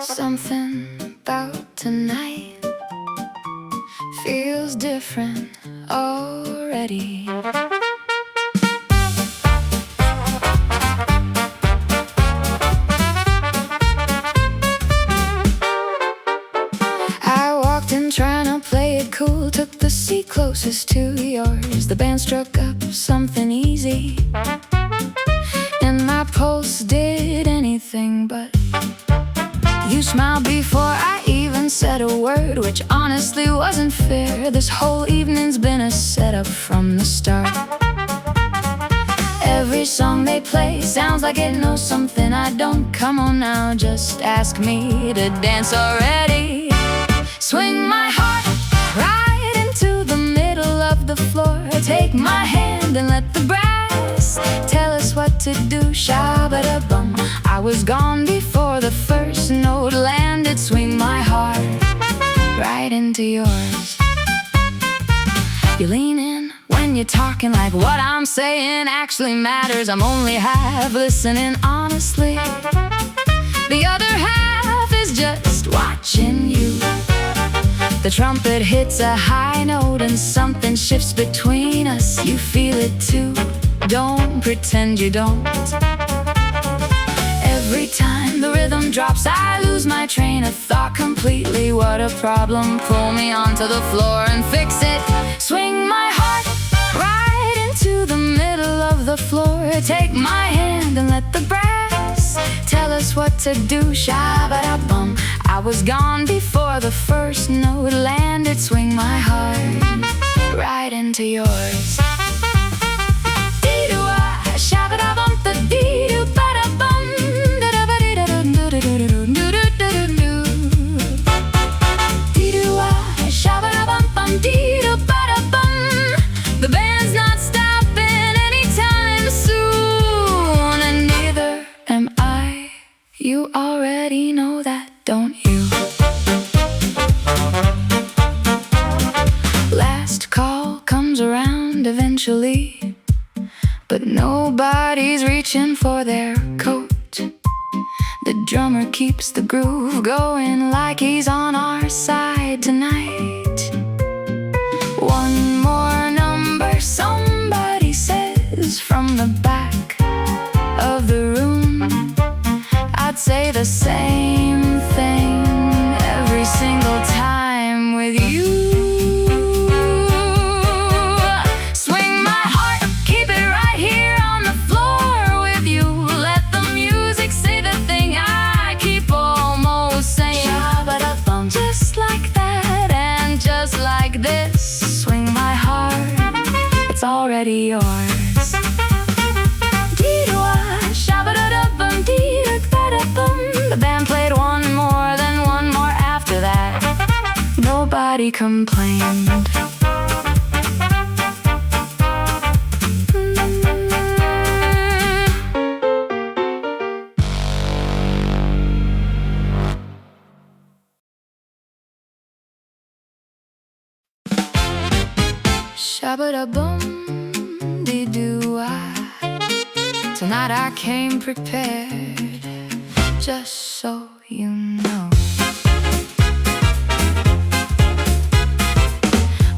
Something about tonight feels different already. I walked in trying to play it cool, took the seat closest to yours. The band struck up something easy, and my pulse did anything but. You smiled before I even said a word, which honestly wasn't fair. This whole evening's been a setup from the start. Every song they play sounds like it knows something I don't. Come on now, just ask me to dance already. Swing my heart right into the middle of the floor. Take my hand and let the brass tell us what to do. Shabba-da-bum. I was gone before the first note landed. Swing my heart right into yours. You lean in when you're talking like what I'm saying actually matters. I'm only half listening, honestly. The other half is just watching you. The trumpet hits a high note and something shifts between us. You feel it too, don't pretend you don't. Every time the rhythm drops, I lose my train of thought completely. What a problem, pull me onto the floor and fix it. Swing my heart right into the middle of the floor. Take my hand and let the brass tell us what to do. Shabba-da-bum. I was gone before the first note landed. Swing my heart right into yours. Dee-doo-ah, shabba-da-bum-da-dee-doo-ba-da-bum. The band's not stopping anytime soon, and neither am I. You already know that, don't you? Last call comes around eventually, but nobody's reaching for their coat. The drummer keeps the groove going like he's on our side tonight. One more number, somebody says from the back of the room. I'd say the same thing every single time with you. Swing my heart, keep it right here on the floor with you. Let the music say the thing I keep almost saying. Shabba-da-bum. Just like that and just like this. Swing my heart, it's already yours. Dee-doo-ah, shabba-da-da-bum, dee-doo-ba-da-bum. The band played one more, then one more after that. Nobody complained. Shabba-da-bum, dee-doo-ah. Tonight I came prepared, just so you know.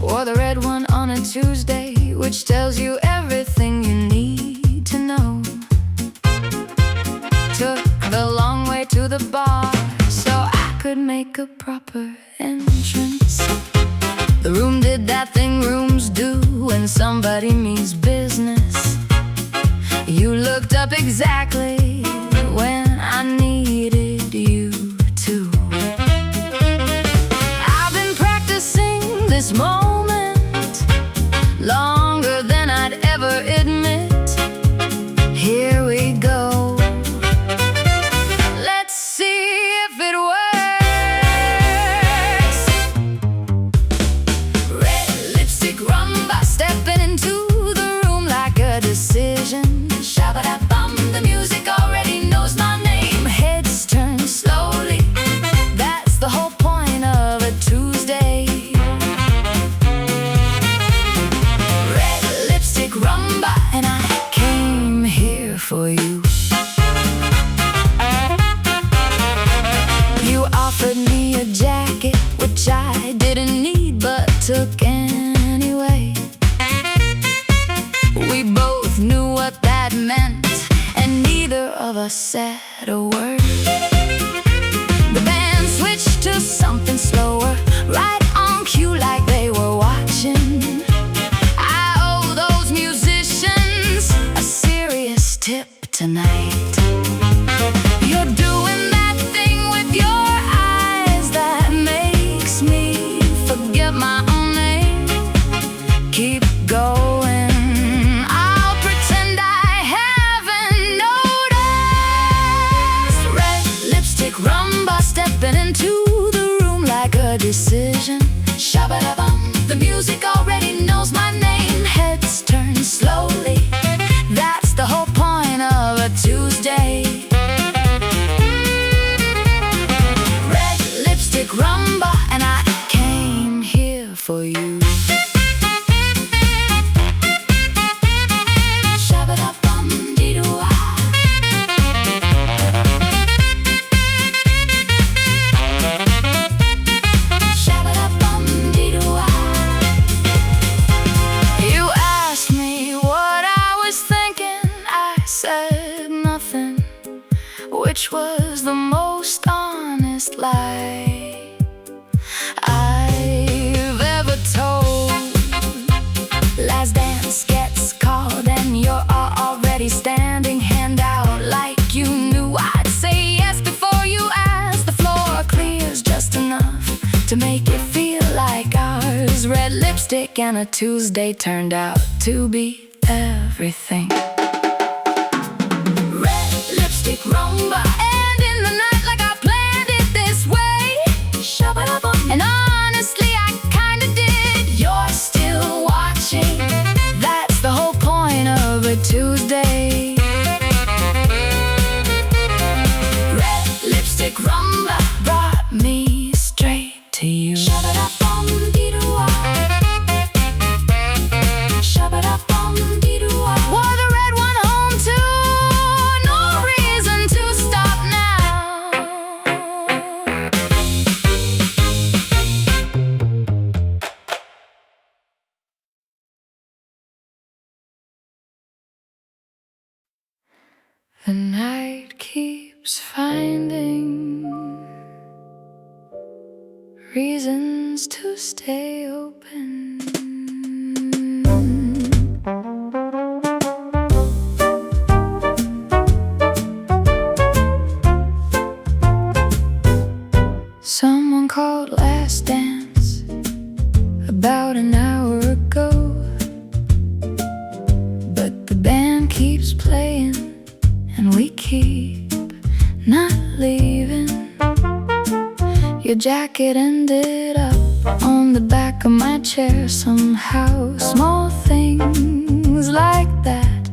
Wore the red one on a Tuesday, which tells you everything you need to know. Took the long way to the bar so I could make a proper entrance. The room did that thing rooms do when somebody means business. You looked up exactly when I needed you to. I've been practicing this moment longer than I'd ever admit. Here we go. Let's see if it works. Stepping into the room like a decision. Shabba-da-bum, the music already rumba, stepping into the room like a decision. Shabba-da-bum, the music already knows my name. Heads turn slowly, that's the whole point of a Tuesday. Red lipstick rumba, and I came here for you. Which was the most honest lie I've ever told. Last dance gets called and you're already standing, hand out like you knew I'd say yes before you asked. The floor clears just enough to make it feel like ours. Red lipstick and a Tuesday turned out to be everything. Lipstick rumba, and in the night like I planned it this way. Shabba-da-bum, and honestly I kinda did. You're still watching, that's the whole point of a Tuesday. Red lipstick rumba brought me straight to you. Shabba-da-bum, dee-doo-wah. Shabba-da-bum, dee-doo-wah. Wore the red one home too. The night keeps finding reasons to stay open. Someone called last dance about an hour ago, but the band keeps playing and we keep not leaving. Your jacket ended up on the back of my chair somehow. Small things like that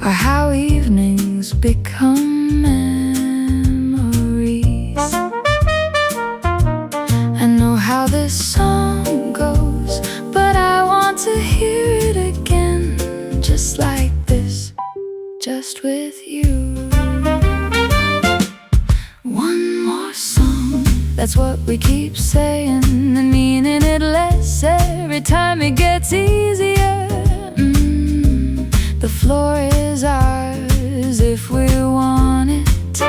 are how evenings become memories. I know how this song goes, but I want to hear it again, just like this, just with you. One more song, that's what we keep saying, and meaning it less every time it gets easier. The floor is ours if we want it.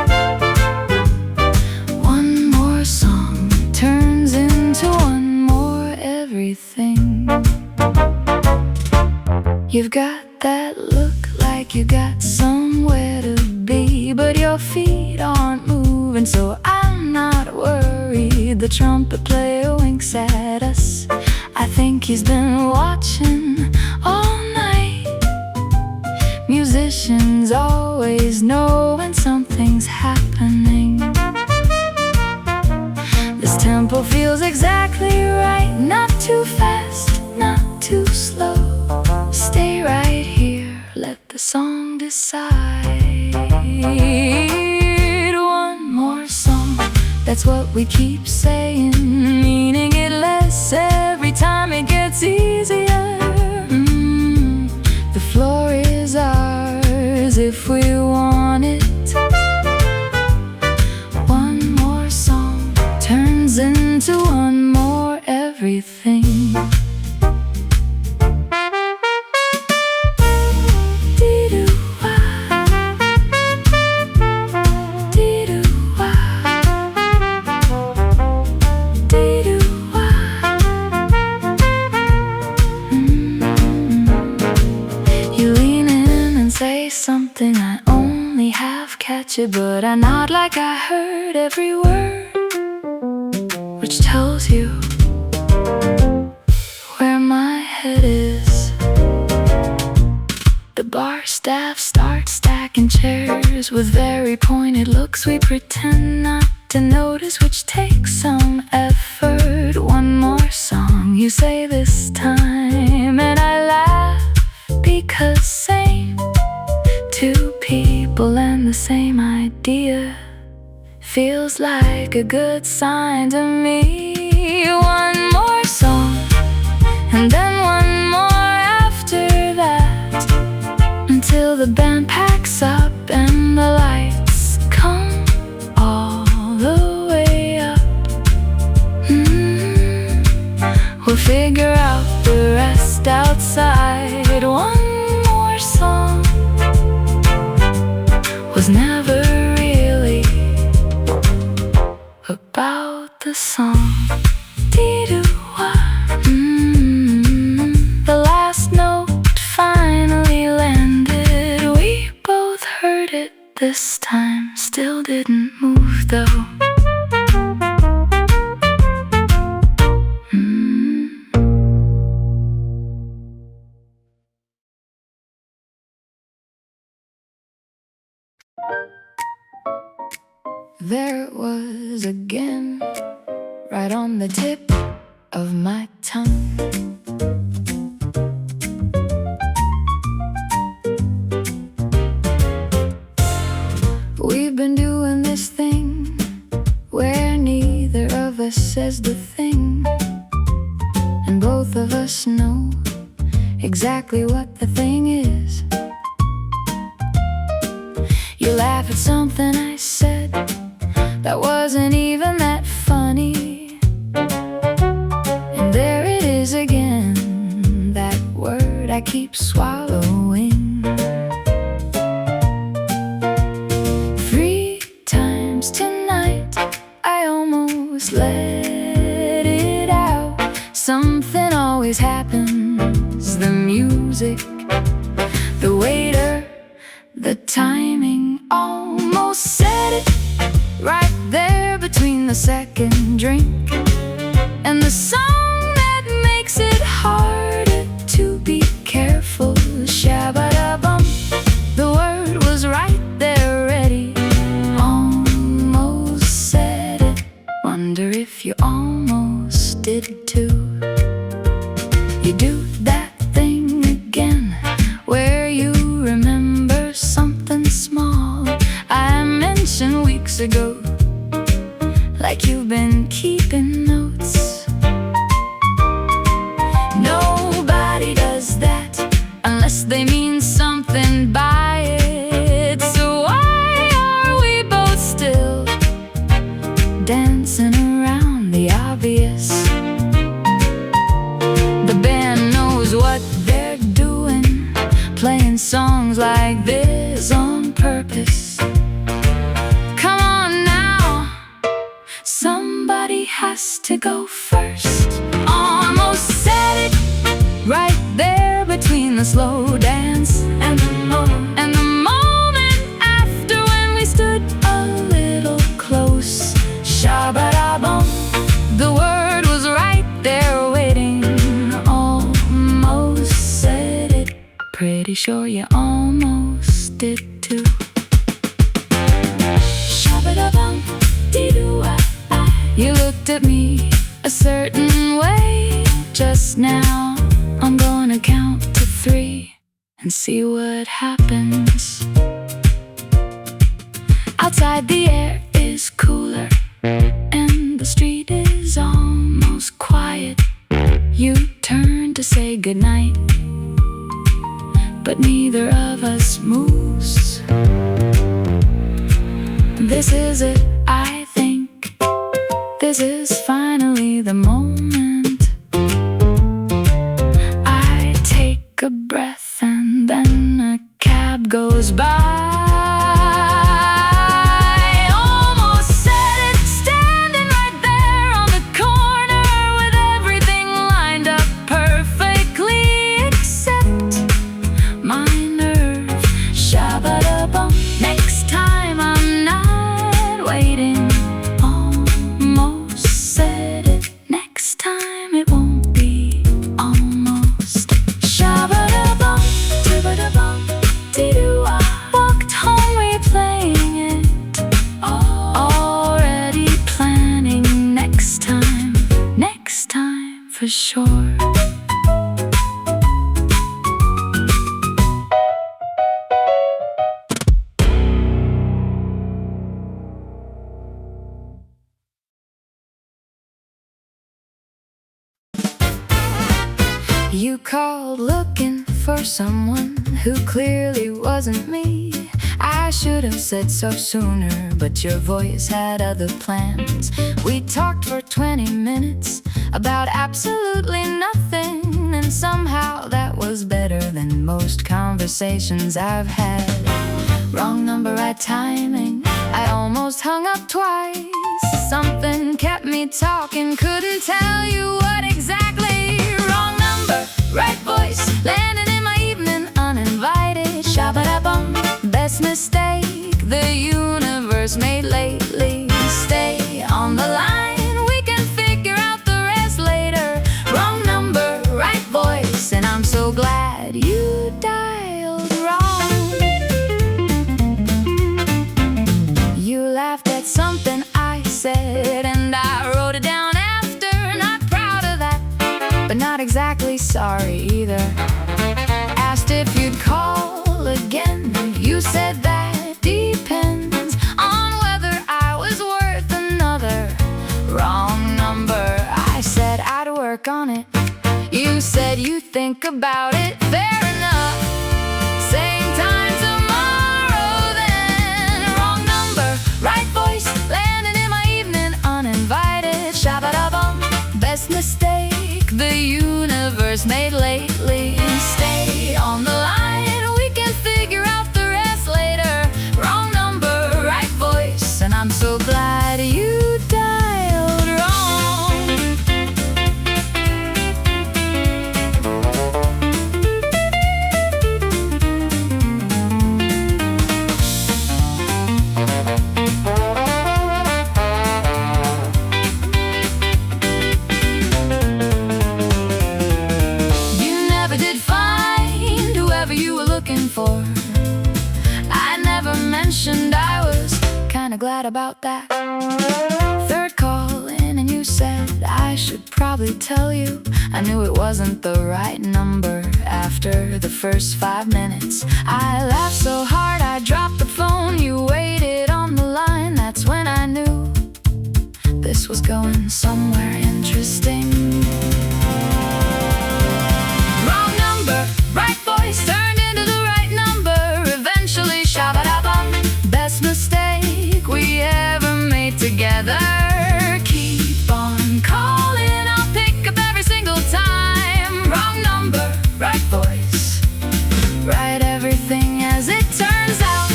One more song turns into one more everything. You've got that look like you got somewhere to be, but your feet aren't moving, so I'm not worried. The trumpet player winks at us. I think he's been watching all night. Musicians always know when something's happening. This tempo feels exactly right, not too fast, not too slow. Stay right here, let the song decide. One more song, that's what we keep saying, meaning it less every time it gets easier. The floor is ours if we want it. One more song turns into one more everything. Something I only half catch it, but I nod like I heard every word, which tells you where my head is. The bar staff starts stacking chairs with very pointed looks. We pretend not to notice, which takes some effort. One more song, you say this time, and I laugh because same. Two people and the same idea feels like a good sign to me. One more song, and then one more after that, until the band packs up and the lights come all the way up. We'll figure out the rest outside. One more song was never really about the song. Dee-doo-wah. The last note finally landed. We both heard it this time, still didn't move though. There it was again, right on the tip of my tongue. We've been doing this thing where neither of us says the thing, and both of us know exactly what the thing is. You laugh at something I said that wasn't even that funny, and there it is again, that word I keep swallowing. 3 times tonight I almost let it out. Something always happens, the music, the waiter, the timing, almost said it right there between the second drink and the song that makes it harder to be careful. Shabba-da-bum, the word was right there ready. Almost said it. Wonder if you almost did too. You do that thing again where you remember something small I mentioned weeks ago, like you've been keeping notes. Nobody does that unless they mean something by it. So why are we both still dancing around the obvious? The band knows what they're doing, playing songs like this on purpose. Come on now, somebody has to go first. Almost said it right there between the slow dance and the moment after, when we stood a little close. Shabba-da-bum, the word was right there waiting. Almost said it. Pretty sure you almost did too. Shabba-da-bum, dee-doo-wah. You looked at me a certain way just now. I'm gonna count to 3 and see what happens. Outside the air is cooler and the street is almost quiet. You turn to say goodnight, but neither of us moves. This is it, I think. This is finally the moment. I take a breath and then a cab goes by. Almost said it, standing right there on the corner with everything lined up perfectly except my nerve. Shabba-da-bum, next time I'm not waiting. Almost said it, next time it won't be almost. Shabba-da-bum, dibba-da-bum, dee-doo-wah. for sure. You called looking for someone who clearly wasn't me. I should have said so sooner, but your voice had other plans. We talked for 20 minutes about absolutely nothing, and somehow that was better than most conversations I've had. Wrong number, right timing, I almost hung up twice. Something kept me talking, couldn't tell you what exactly. Wrong number, right voice, landing in my evening uninvited. Shabba-da-bum, best mistake the universe made lately. Stay on the line, we can figure out the rest later. Wrong number, right voice, and I'm so glad you dialed wrong. You laughed at something I said, and I wrote it down after. Not proud of that, but not exactly sorry either. Asked if you'd call again, you said that depends on whether I was worth another. Wrong number, I said I'd work on it. You said you'd think about it. Fair enough, same time tomorrow then. Wrong number, right voice, landing in my evening uninvited. Shabba-da-bum, best mistake the universe made lately. Stay on the line, we can figure out the rest later. Wrong number, right voice, and I'm so glad you dialed wrong. You never did find whoever you were looking for. I never mentioned I was kinda glad about that. Third call in and you said I should probably tell you. I knew it wasn't the right number after the first 5 minutes. I laughed so hard I dropped the phone. You waited on the line, that's when I knew this was going somewhere interesting. Wrong number, right voice, turned into the right number eventually. Shabba-da-bum, best mistake we ever made together. Keep on calling, I'll pick up every single time. Wrong number, right voice, right everything as it turns out.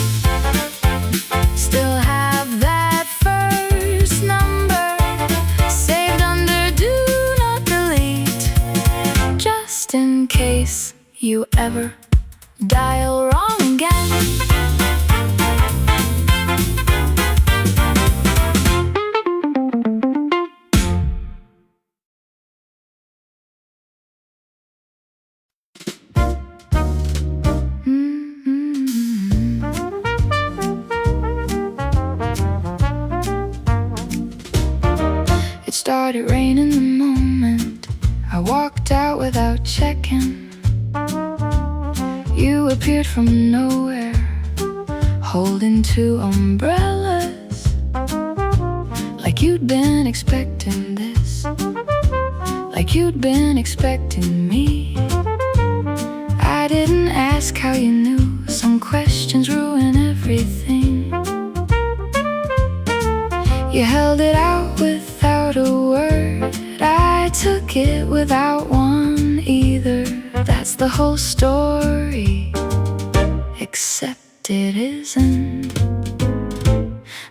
Still have that first number saved under do not delete, just in case you ever dial wrong again. It started raining the moment I walked out without checking. You appeared from nowhere, holding 2 umbrellas, like you'd been expecting this, like you'd been expecting me. I didn't ask how you knew, some questions ruin everything. You held it out without a word, I took it without one either. That's the whole story, except it isn't.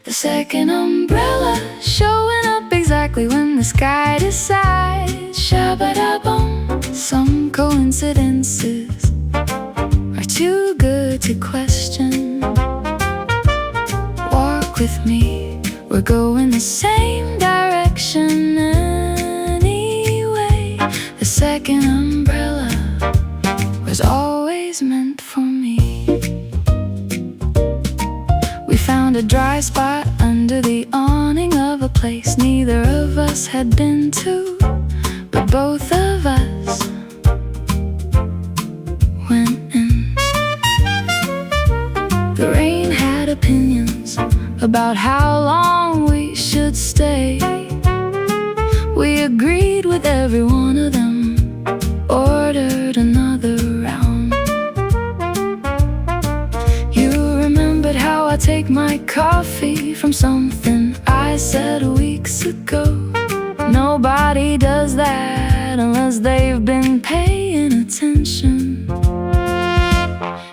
The second umbrella showing up exactly when the sky decides. Shabba-da-bum, some coincidences are too good to question. Walk with me, we're going the same direction anyway. The second umbrella was always meant for me. We found a dry spot under the awning of a place neither of us had been to, but both of us went in. The rain had opinions about how long we should stay. We agreed with every one of them, ordered another round. You remembered how I take my coffee from something I said weeks ago. Nobody does that unless they've been paying attention.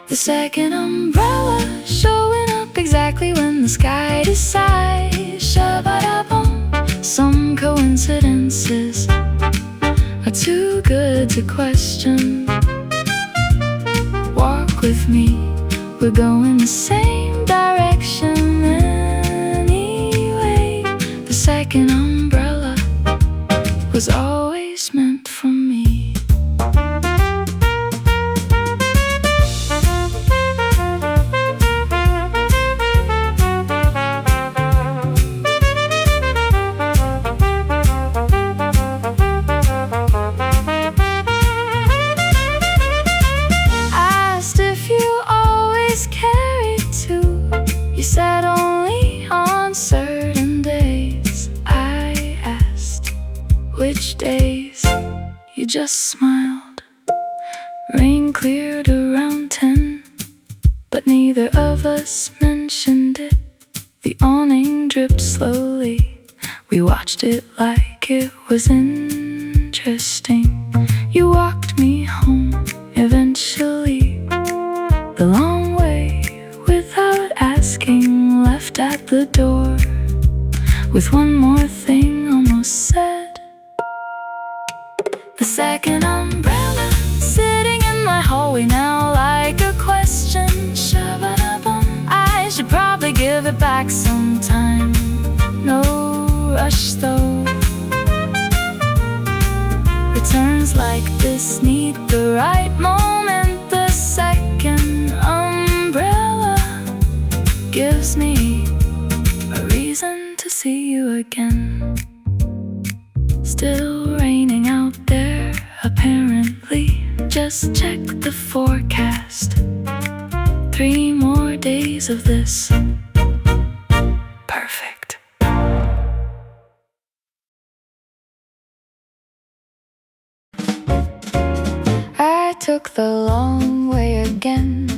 The second umbrella showing up exactly when the sky decides. Shabba-da-bum. Some coincidences are too good to question. Walk with me, we're going the same direction anyway. The second umbrella was always meant for me. Asked if you always carried two. You said only on certain days. I asked which days. You just smiled. Rain cleared around 10, but neither of us mentioned it. The awning dripped slowly. We watched it like it was interesting. You walked me home eventually, the long way without asking. Left at the door with one more thing almost said. The second umbrella sitting in my hallway now like a question. Shabba-da-bum. I should probably give it back sometime. No rush though. Returns like this need the right moment. The second umbrella gives me a reason to see you again. Still raining out there, apparently. Just check the forecast. 3 more days of this. Perfect. I took the long way again,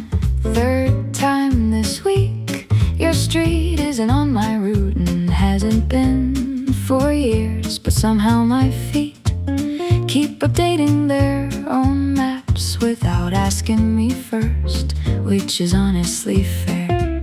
3rd time this week. Your street isn't on my route and hasn't been for years, but somehow my feet keep updating their own maps without asking me first, which is honestly fair.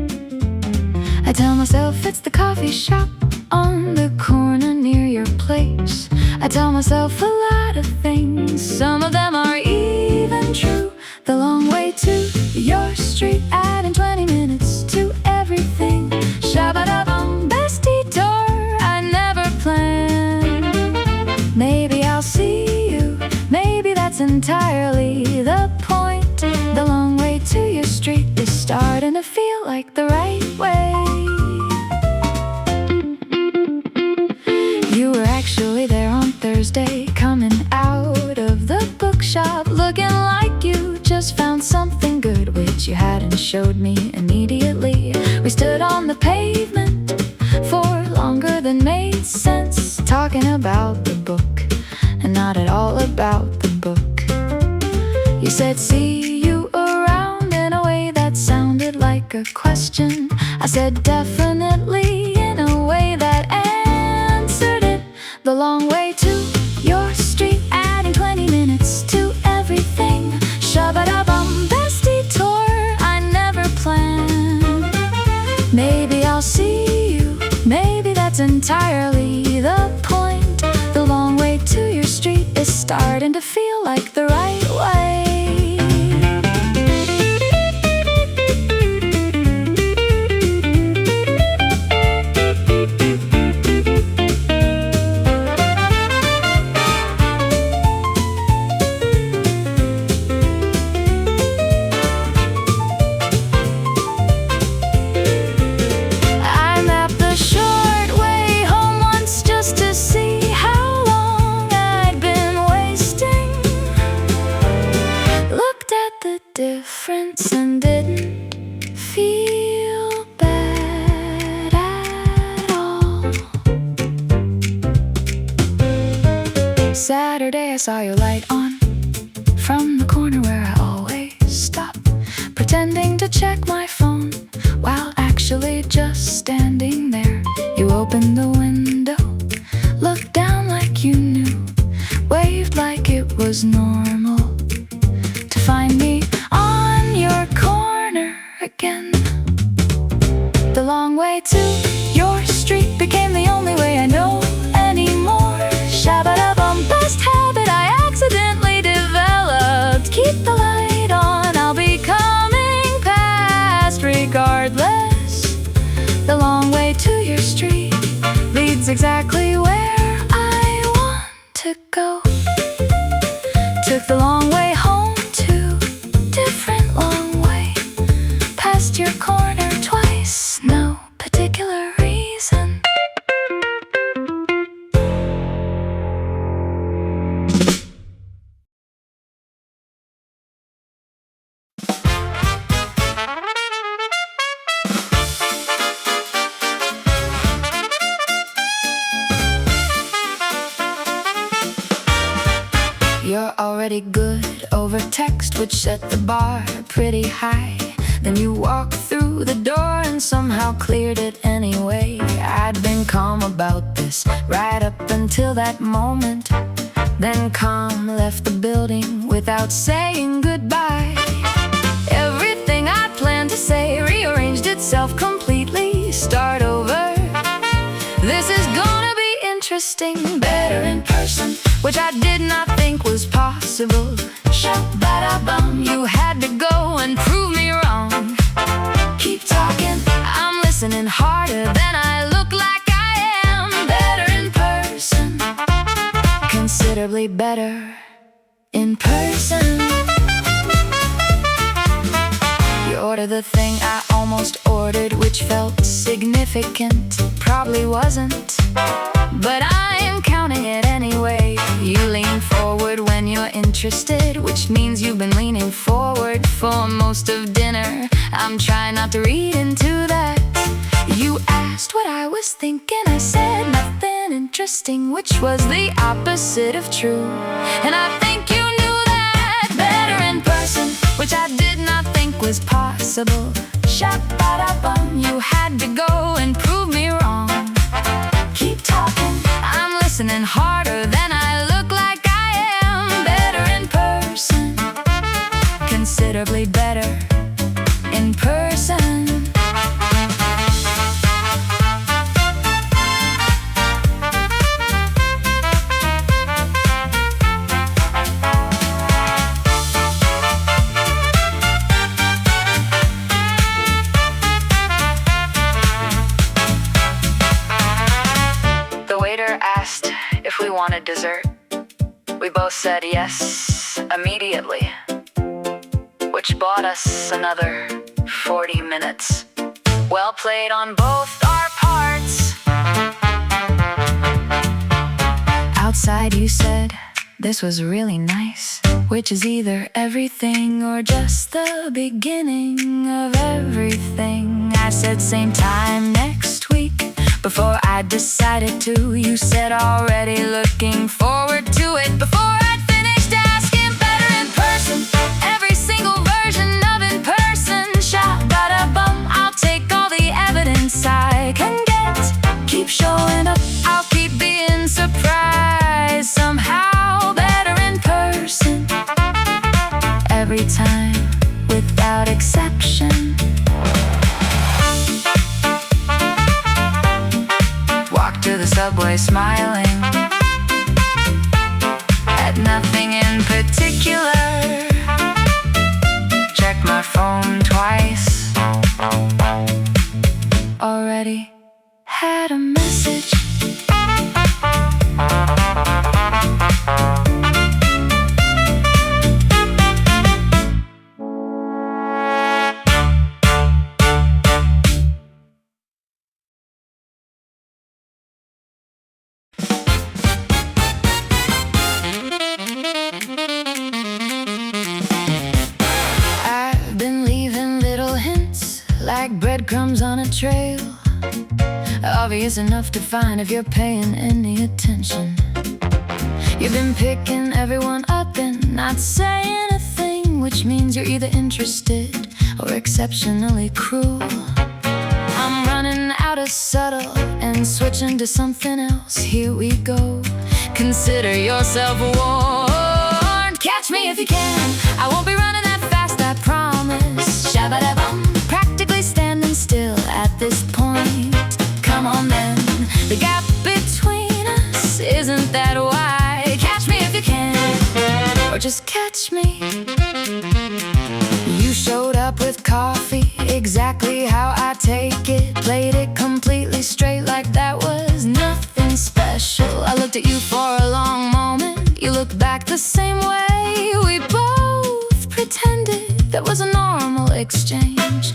I tell myself it's the coffee shop on the corner near your place. I tell myself a lot of things, some of them are even true. The long way to your street, adding 20 minutes to everything. Shabba-da-bum, best detour I never planned. Maybe I'll see you, maybe that's entirely the point. The long way to your street is starting to feel like the right way. You were actually there on Thursday, coming out of the bookshop, looking like you just found something good, which you hadn't showed me immediately. We stood on the pavement for longer than made sense, talking about the book and not at all about the book. You said see you around in a way that sounded like a question. I said definitely in a way that answered it. The long way to your street, adding 20 minutes to everything. Shabba-da-bum, best detour I never planned. Maybe I'll see you, maybe that's entirely the point. The long way to your street is starting to feel like the right way. Saturday I saw your light on from the corner where I always stop, pretending to check my phone while actually just standing there. You opened the window, looked down like you knew, waved like it was normal to find me on your corner again. The long way to your street became the only way I know anymore. Shabba-da-bum, best habit I accidentally developed. Keep the light on, I'll be coming past regardless. The long way to your street leads exactly where I want to go. Took the long way home too, different long way, past your corner twice, no particular reason. You're already good over text, which set the bar pretty high. Then you walked through the door and somehow cleared it anyway. I'd been calm about this right up until that moment. Then calm left the building without saying goodbye. Everything I planned to say rearranged itself completely. Start over. This is gonna be interesting, better in person, which I did not think was possible. Shabba-da-bum, you had to go and prove me wrong. Keep talking, I'm listening harder than I look like I am. Better in person, considerably better in person. You ordered the thing I almost ordered, which felt significant, probably wasn't, but I am counting it anyway. You lean forward when you're interested, which means you've been leaning forward for most of dinner. I'm trying not to read into that. You asked what I was thinking, I said nothing interesting, which was the opposite of true. And I think you knew that, better in person, which I did not think was possible. Shabba-da-bum, you had to go and prove me wrong. Keep talking, I'm listening harder than I look like I am. Better in person, considerably better in person. Asked if we wanted dessert. We both said yes immediately, which bought us another 40 minutes. Well played on both our parts. Outside you said this was really nice, which is either everything or just the beginning of everything. I said same time next week. Before I decided to, you said already looking forward to it. Before I'd finished asking, better in person, every single version of in person. Shabba-da-bum, I'll take all the evidence I can get. Keep showing up, I'll keep being surprised. Somehow better in person, every time, without exception. To the subway smiling at nothing in particular. Check my phone twice. Already had a message. Like breadcrumbs on a trail, obvious enough to find if you're paying any attention. You've been picking everyone up and not saying a thing, which means you're either interested or exceptionally cruel. I'm running out of subtle and switching to something else. Here we go. Consider yourself warned. Catch me if you can. I won't be running that fast, I promise. Shabba-dabum. Practically standing still at this point. Come on then. The gap between us isn't that wide. Catch me if you can, or just catch me. You showed up with coffee, exactly how I take it. Played it completely straight like that was nothing special. I looked at you for a long moment. You looked back the same way. We both pretended that was a normal exchange.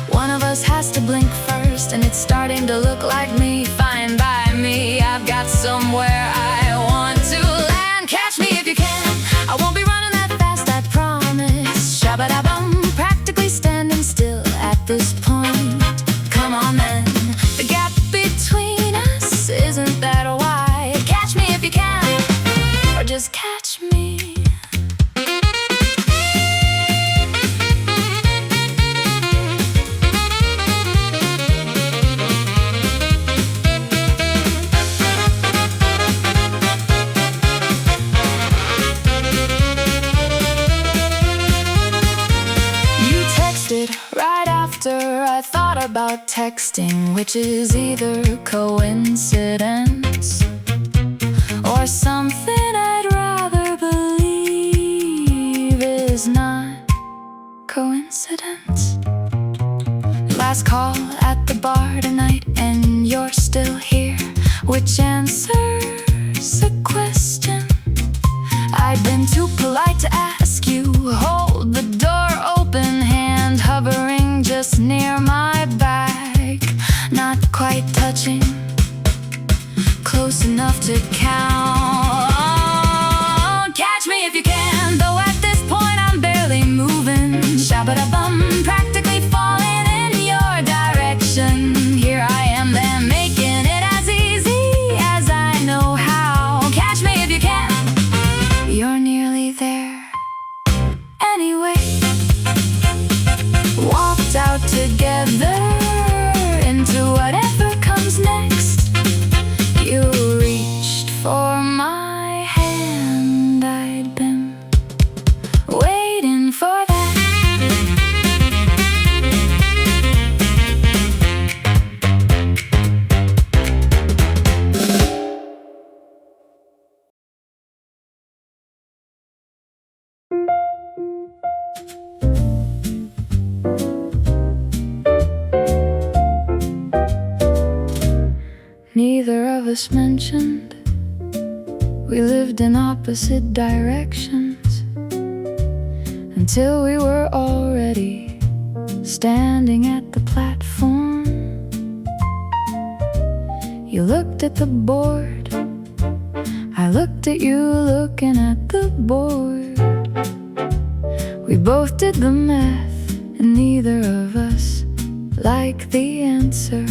One of us has to blink first, and it's starting to look like me. Fine by me, I've got somewhere I want to land. Catch me if you can. I won't be running that fast, I promise. Shabba-dabum. Practically standing still at this point. Come on then. The gap between us isn't that wide. Catch me if you can, or just catch me. Right after I thought about texting, which is either coincidence or something I'd rather believe is not coincidence. Last call at the bar tonight, and you're still here, which answers a question I'd been too polite to ask you. Hold the door open, hand hovering just near my back, not quite touching, close enough to count. Catch me if you can, though at this point I'm barely moving. Shabba-dabum, practically falling in your direction. Here I am then, making it as easy as I know how. Catch me if you can. You're nearly there. Anyway, walked out together into whatever comes next. You reached for my hand, I'd been waiting for that. Neither of us mentioned we lived in opposite directions until we were already standing at the platform. You looked at the board, I looked at you looking at the board. We both did the math, and neither of us liked the answer.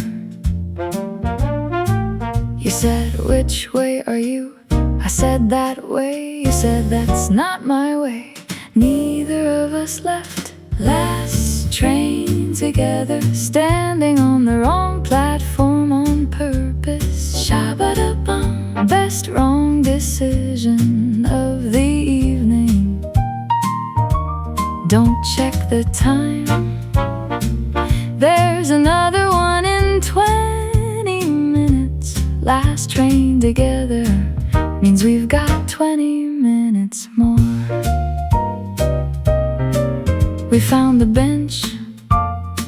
You said, which way are you? I said, that way. You said, that's not my way. Neither of us left last train together, standing on the wrong platform on purpose. Shabba-da-bum. Best wrong decision of the evening. Don't check the time. There's another one in 20 minutes. Last train together means we've got 20 minutes more. We found the bench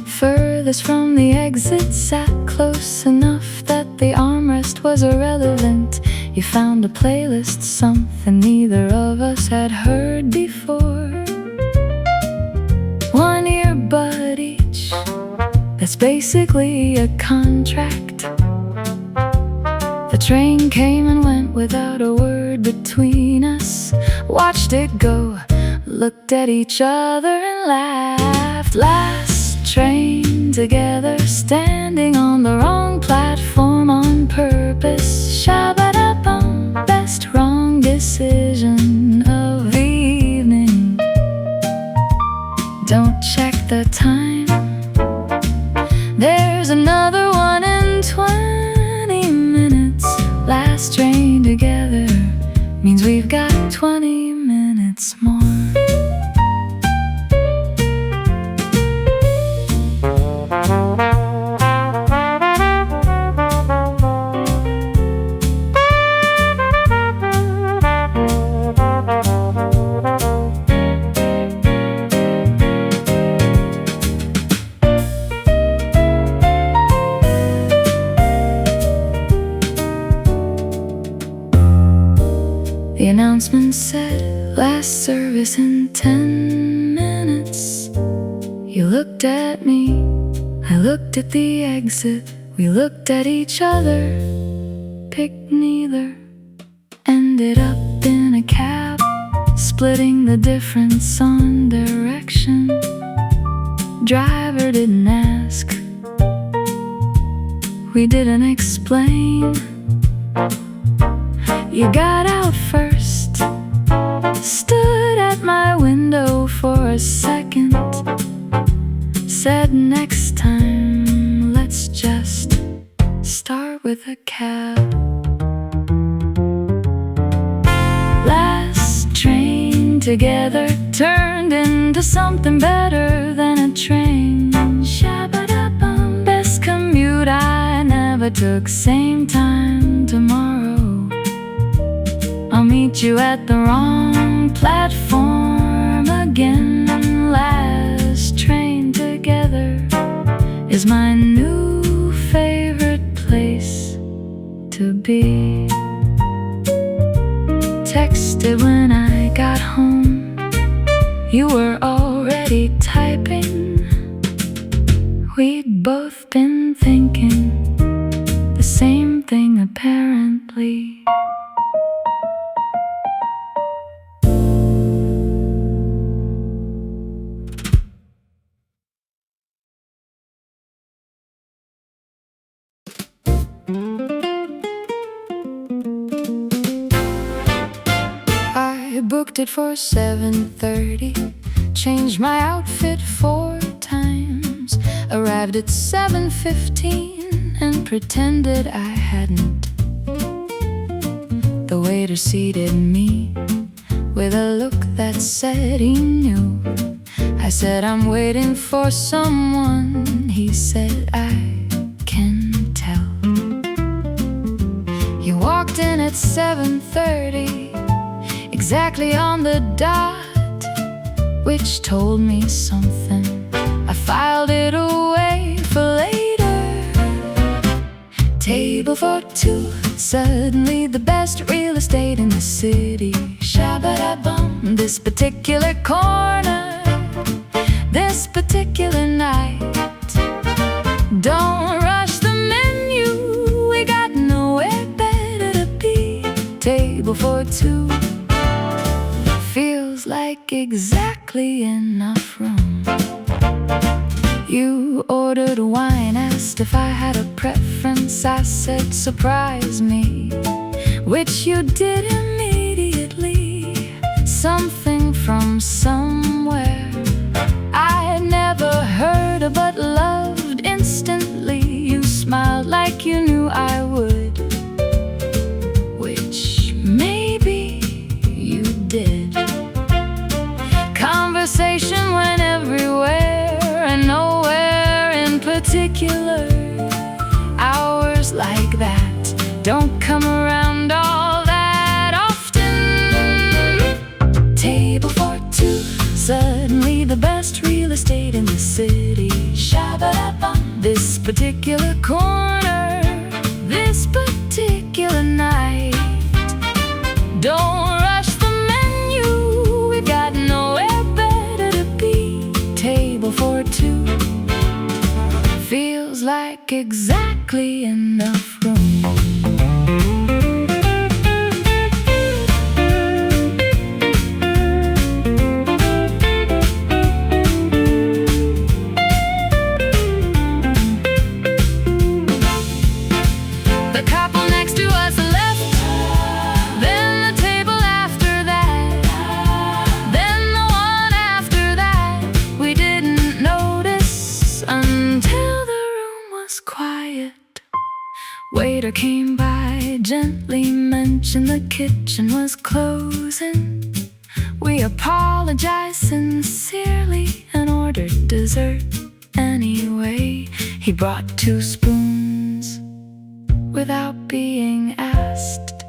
furthest from the exit, sat close enough that the armrest was irrelevant. You found a playlist, something neither of us had heard before. One earbud each, that's basically a contract. The train came and went without a word between us. Watched it go, looked at each other and laughed. Last train together, standing on the wrong platform on purpose. Shabba-da-bum. Best wrong decision The announcement said, last service in 10 minutes. You looked at me, I looked at the exit. We looked at each other, picked neither. Ended up in a cab, splitting the difference on direction. Driver didn't ask, we didn't explain. You got out first, stood at my window for a second. Said next time, let's just start with a cab. Last train together turned into something better than a train. Shabba-da-bum. Best commute I never took. Same time tomorrow. I'll meet you at the wrong platform again. Last train together is my new favorite place to be. Texted when I got home, you were already typing. We'd both been thinking the same thing apparently. I booked it for 7:30, changed my outfit 4 times, arrived at 7:15 and pretended I hadn't. The waiter seated me with a look that said he knew. I said, I'm waiting for someone. He said, I can tell. You walked in at 7:30, exactly on the dot, which told me something. I filed it away for later. Table for 2, suddenly the best real estate in the city. Shabba-da-bum. This particular corner, this particular night. Don't rush the menu, we got nowhere better to be. Table for 2 feels like exactly enough room. You ordered wine, asked if I had a preference. I said, surprise me, which you did immediately. Something from somewhere I had never heard of but loved instantly. You smiled like you knew I would, which maybe you did. Conversation went everywhere and nowhere in particular. Hours like that don't come around all that often. Table for 2, suddenly the best real estate in the city. Shabba-da-bum. This particular corner, this particular night. Don't rush the menu, we've got nowhere better to be. Table for 2 feels like exactly enough room. The couple next to us left, then the table after that, then the one after that. We didn't notice until the room was quiet. Waiter came by, gently mentioned the kitchen was closing. We apologized sincerely and ordered dessert anyway. He brought 2 spoons without being asked,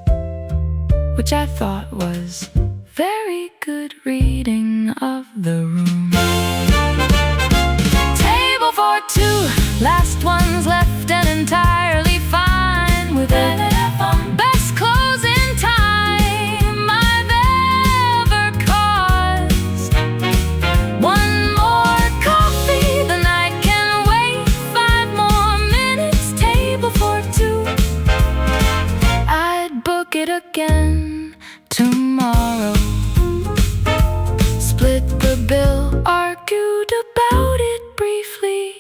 which I thought was very good reading of the room. Table for 2, last one's left and entirely fine with it. Best closing time I again tomorrow. Split the bill, argued about it briefly.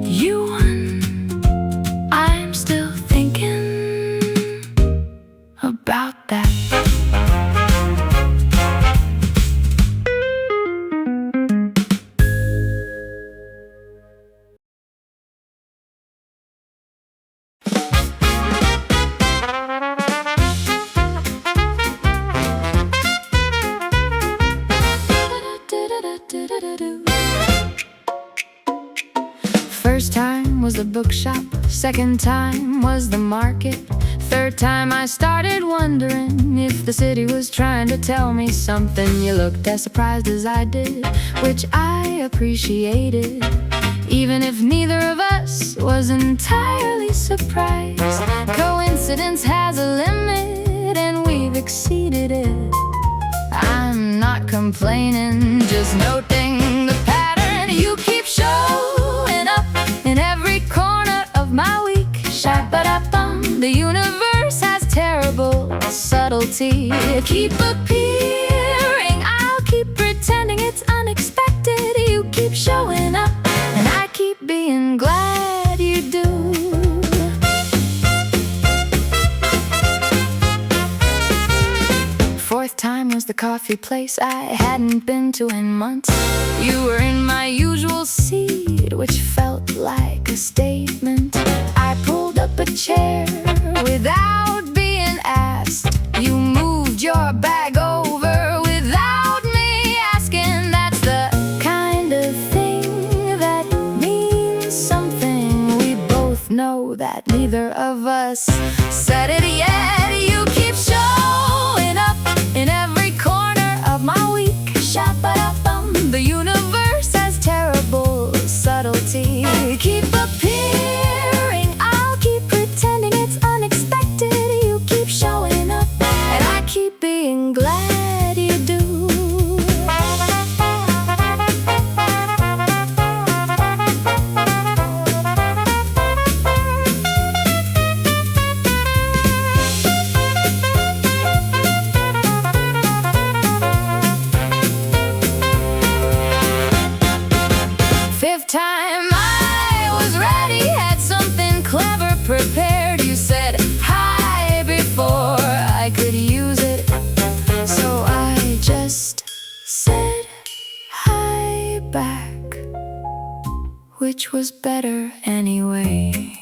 You won, I'm still thinking about that. First time was the bookshop, second time was the market, third time I started wondering if the city was trying to tell me something. You looked as surprised as I did, which I appreciated, even if neither of us was entirely surprised. Coincidence has a limit and we've exceeded it. I'm not complaining, just noting the pattern. You keep showing up in every corner of my week. Shabba-da-bum, the universe has terrible subtlety. Keep appearing, I'll keep pretending it's unexpected. You keep showing up, and I keep being glad you do. Fourth time was the coffee place I hadn't been to in months. You were in my usual seat, which felt like a statement. I pulled up a chair without being asked. You moved your bag over without me asking. That's the kind of thing that means something. We both know that neither of us said it yet. You keep showing up in every corner of my week. Shabba-da-bum, the universe has terrible subtlety. Keep appearing, I'll keep pretending it's unexpected. You keep showing up, and I keep being glad you do. Fifth time I was ready, had something clever prepared. You said hi before I could use it, so I just said hi back, which was better anyway.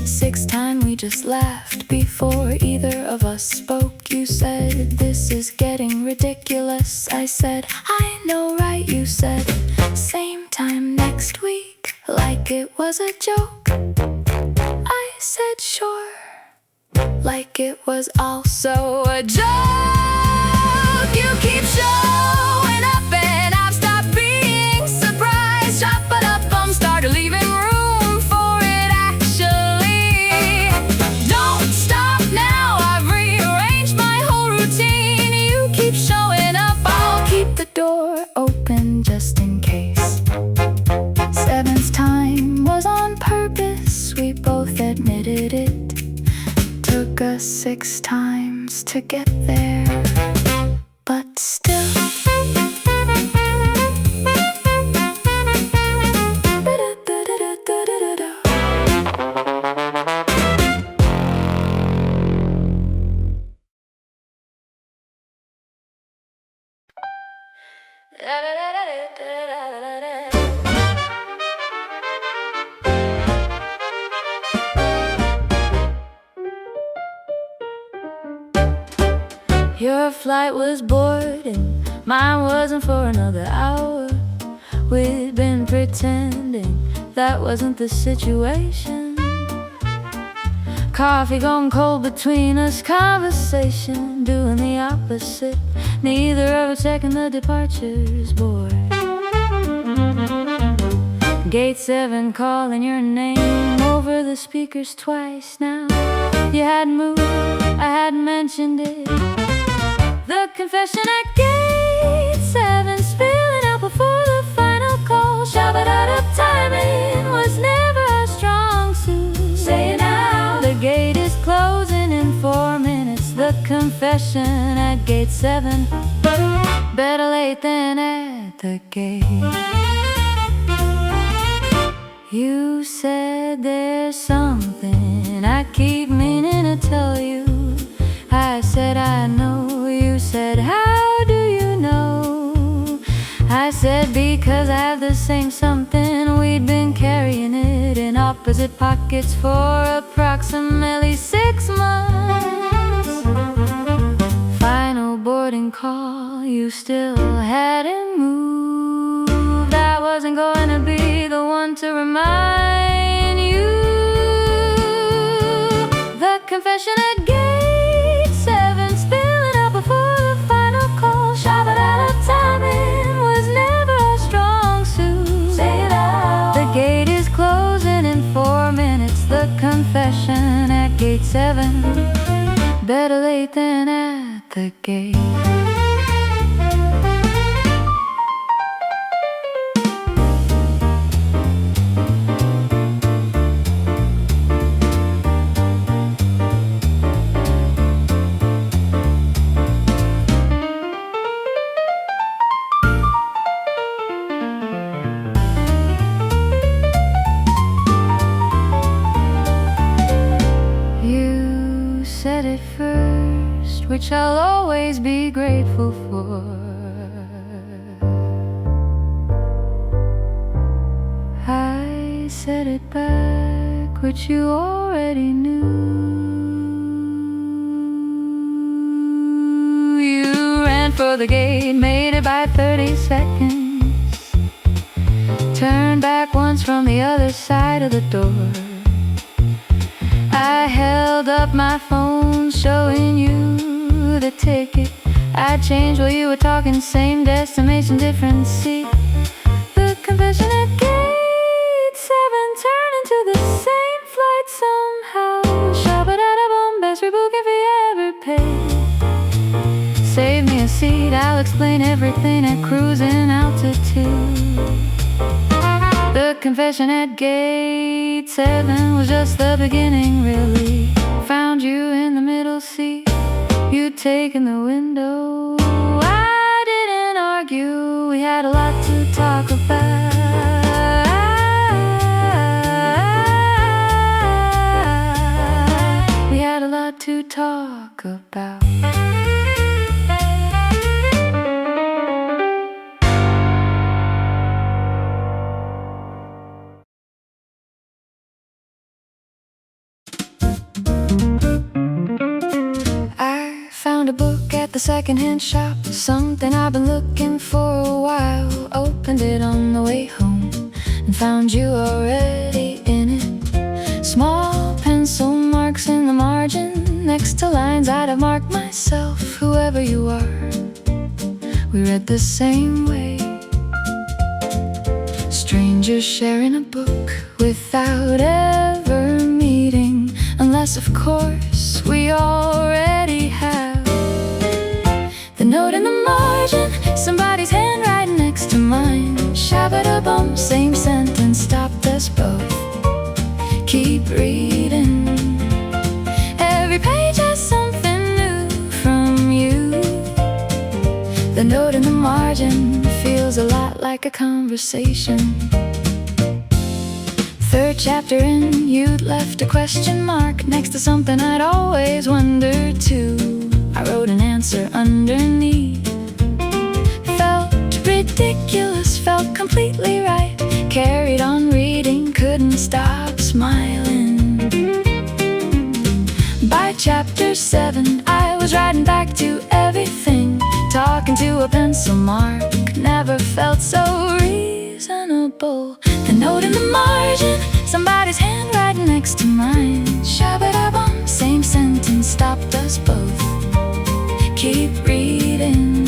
Sixth time we just laughed before either of us spoke. You said, this is getting ridiculous. I said, I know, right? You said, same time next week, like it was a joke. I said, sure, like it was also a joke. You keep showing up and I've stopped being surprised. Shop-a-da-bum, started leaving room for it actually. Don't stop now, I've rearranged my whole routine. You keep showing up, I'll keep the door open just in case. Seventh time was on purpose, we both admitted it. Took us 6 times to get there, but still. Your flight was boarded, mine wasn't for another hour. We'd been pretending that wasn't the situation. Coffee gone cold between us, conversation doing the opposite. Neither of us checking the departures board. Gate 7 calling your name over the speakers twice now. You hadn't moved, I hadn't mentioned it. The confession at gate 7 spilling out before the final call. Shabba-da-da, timing was never a strong suit. Say it now, the gate is closing in 4 minutes. the confession at gate 7. Better late than at the gate. You said there's something I keep meaning to tell you. I said I know. You said how do you know? I said because I have the same something. We'd been carrying it in opposite pockets for approximately 6 months. Final boarding call, you still hadn't moved. I wasn't going to be the one to remind you. The confession at gate 7, spilling out before the final call. Shabba-dabba timing was never a strong suit. Say it out. The gate is closing in 4 minutes. The confession at gate 7. Better late than at the gate. Said it first, which I'll always be grateful for. I said it back, which you already knew. You ran for the gate, made it by 30 seconds. Turned back once from the other side of the door. I held up my phone, showing you the ticket. I changed while you were talking, same destination, different seat. The confession at gate 7 turned into the same flight somehow. Shabba-dabba-bum, best rebooking fee ever paid. Save me a seat, I'll explain everything at cruising altitude. The confession at gate 7 was just the beginning, really. Found you in the middle seat, you'd taken the window. I didn't argue, we had a lot to talk about. We had a lot to talk about. Found a book at the secondhand shop, something I've been looking for a while. Opened it on the way home and found you already in it. Small pencil marks in the margin, next to lines I'd have marked myself. Whoever you are, we read the same way. Strangers sharing a book without ever meeting, unless of course we already have. The note in the margin, somebody's handwriting next to mine. Shabba-da-bum, same sentence stopped us both. Keep reading. Every page has something new from you. The note in the margin feels a lot like a conversation. 3rd chapter in, you'd left a question mark next to something I'd always wondered too. I wrote an answer underneath. Felt ridiculous, felt completely right. Carried on reading, couldn't stop smiling. By chapter 7, I was writing back to everything. Talking to a pencil mark never felt so reasonable. The note in the margin, somebody's handwriting next to mine. Shabba-da-bum, same sentence stopped us both. Keep reading.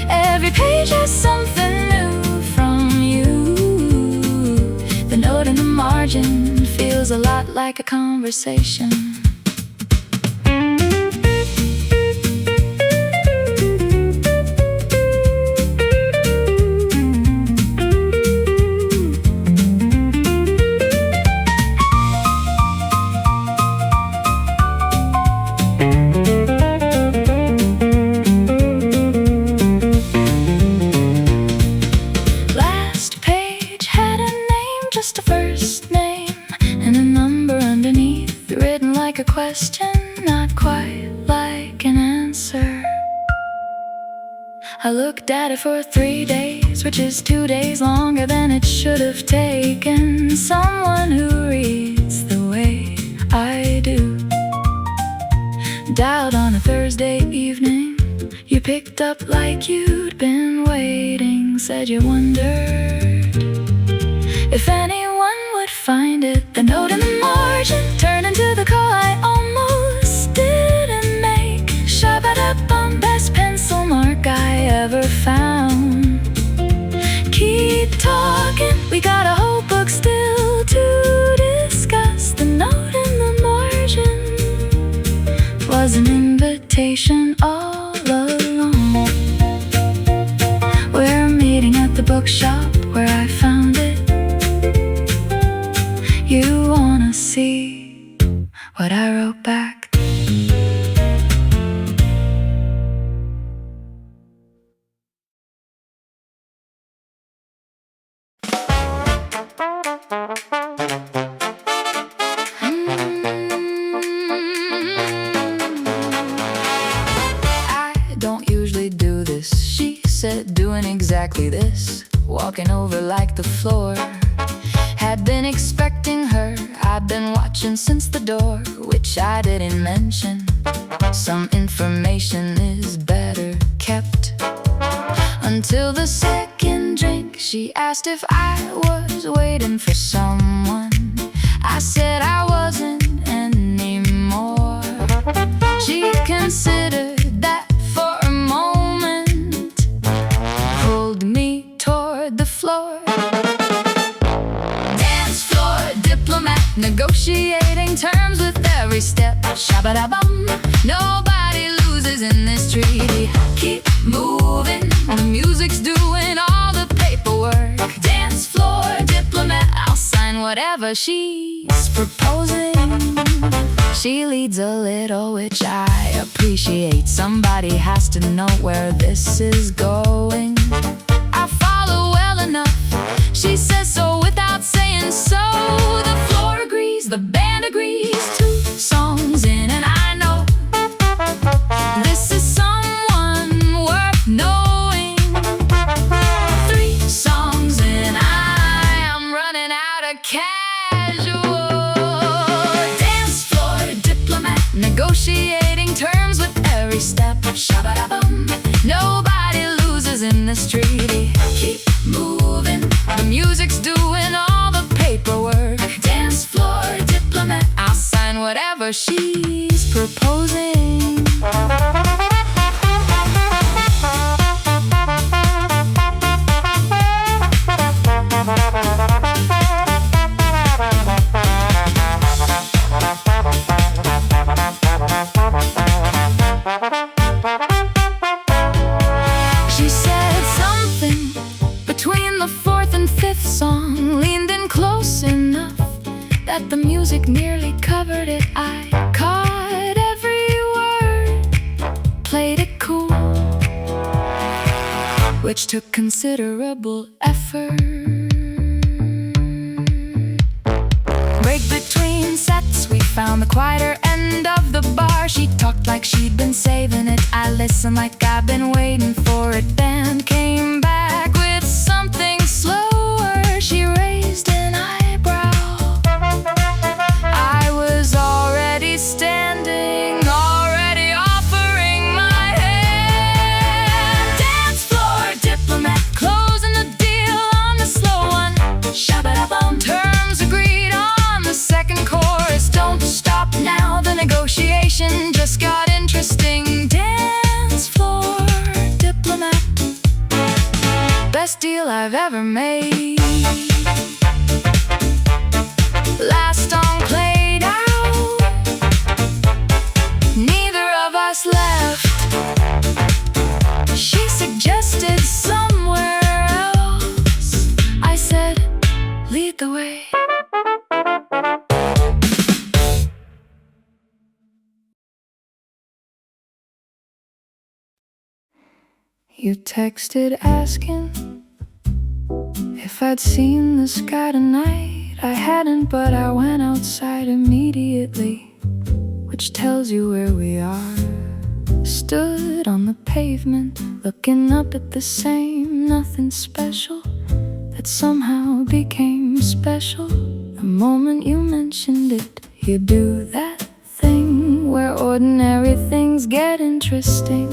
Every page has something new from you. The note in the margin feels a lot like a conversation. not quite like an answer. I looked at it for 3 days, which is 2 days longer than it should have taken someone who reads the way I do. Dialed on a Thursday evening, you picked up like you'd been waiting. Said you wondered if anyone would find it. The note in the margin turned into the call I almost didn't make. Shabba-da-bum, best pencil mark I ever found. Keep talking, we got a whole book still to discuss. The note in the margin was an invitation all along. We're meeting at the bookshop where I found it. You wanna see what I wrote back? I don't usually do this, she said, doing exactly this, walking over like the floor. Had been expecting her, I'd been watching since the door, which I didn't mention. Some information is better kept until the second drink. She asked if I was waiting for someone. I said I wasn't anymore. She considered that for a moment, pulled me toward the floor. Negotiating terms with every step. Shabba-da-bum, nobody loses in this treaty. Keep moving, the music's doing all the paperwork. Dance floor diplomat, I'll sign whatever she's proposing. She leads a little, which I appreciate. Somebody has to know where this is going. I follow well enough, she says so without saying so. The floor agrees, the band agrees. 2 songs in and I know this is someone worth knowing. 3 songs in, I am running out of casual. Dance floor diplomat, negotiating terms with every step. Shabba-da-bum, nobody loses in this treaty. Keep moving, the music's doing all the paperwork. Dance floor diplomat, I'll sign whatever she's proposing. She said something between the 4th and 5th song, leaned in close enough that the music nearly covered it. I caught every word, played it cool, which took considerable effort. Break between sets, we found the quieter end of the bar. She talked like she'd been saving it, I listened like I've been waiting for it. Band came back with something slower. She raised an eyebrow. I was already standing, already offering my hand. Dance floor diplomat, closing the deal on the slow one. Shabba-da-bum, terms agreed on the second chorus. Don't stop now, the negotiation just got interesting. Dance floor diplomat, best deal I've ever made. Last song played out, neither of us left. She suggested somewhere else. I said, lead the way. You texted asking if I'd seen the sky tonight. I hadn't, but I went outside immediately. which tells you where we are. Stood on the pavement, looking up at the same nothing special that somehow became special the moment you mentioned it. You do that thing where ordinary things get interesting.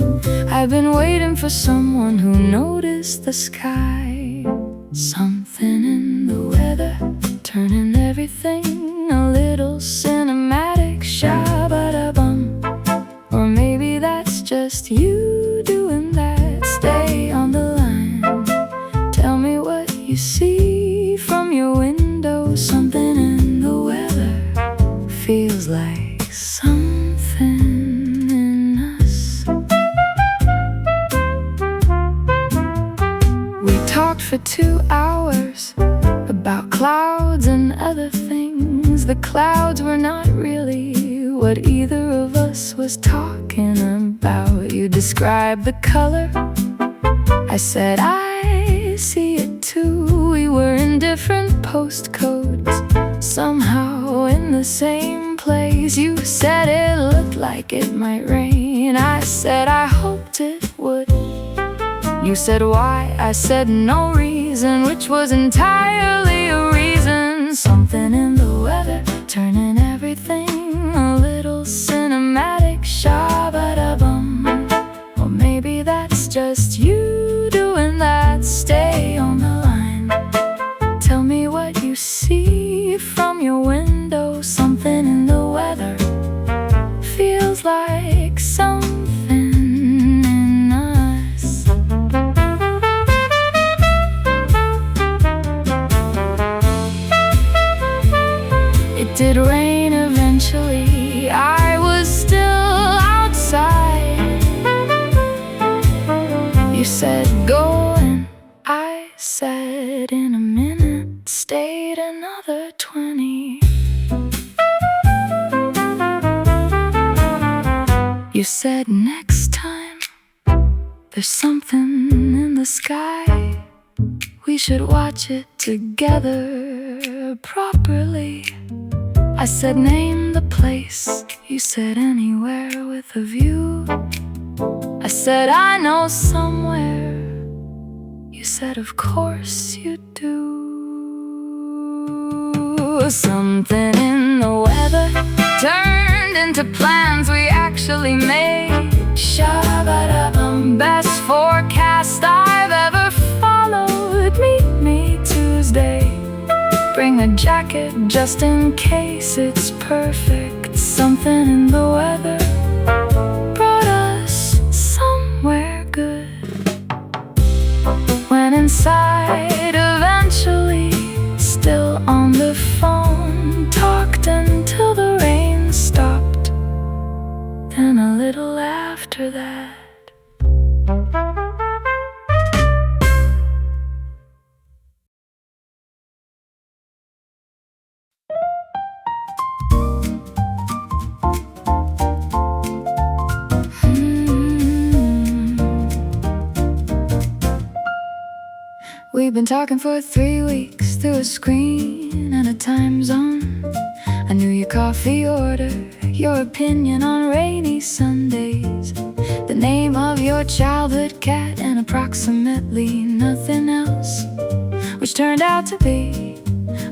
I've been waiting for someone who noticed the sky. Something in the weather, turning everything a little cinematic. Shabba-da-bum. Or maybe that's just you doing that. Stay on the line. Tell me what you see from your window. Something in the weather feels like something in us. We talked for 2 hours about clouds and other things. The clouds were not really what either of us was talking about. You described the color, I said I see it too. We were in different postcodes, somehow in the same place. You said it looked like it might rain. I said I hoped it would. You said why? I said no reason, which was entirely a reason. Something in the weather, turning everything a little cinematic. Shabba-da-bum. Or maybe that's just you doing that. Stay on the line. Tell me what you see from your window. Something in the weather feels like something in us. It did rain eventually. I was still outside. You said go, and I said in a minute. Stayed another 20. You said next time there's something in the sky, we should watch it together properly. I said name the place. You said anywhere with a view. I said I know somewhere. You said of course you do. Something in the weather turned into plans we actually made. Shabba-da-bum. Best forecast I've ever followed. Meet me Tuesday. Bring a jacket just in case it's perfect. Something in the weather brought us somewhere good. Went inside eventually, still on the phone. Talked until the rain stopped. Then a little after that, we've been talking for 3 weeks through a screen and a time zone. I knew your coffee order, your opinion on rainy Sundays, the name of your childhood cat, and approximately nothing else, which turned out to be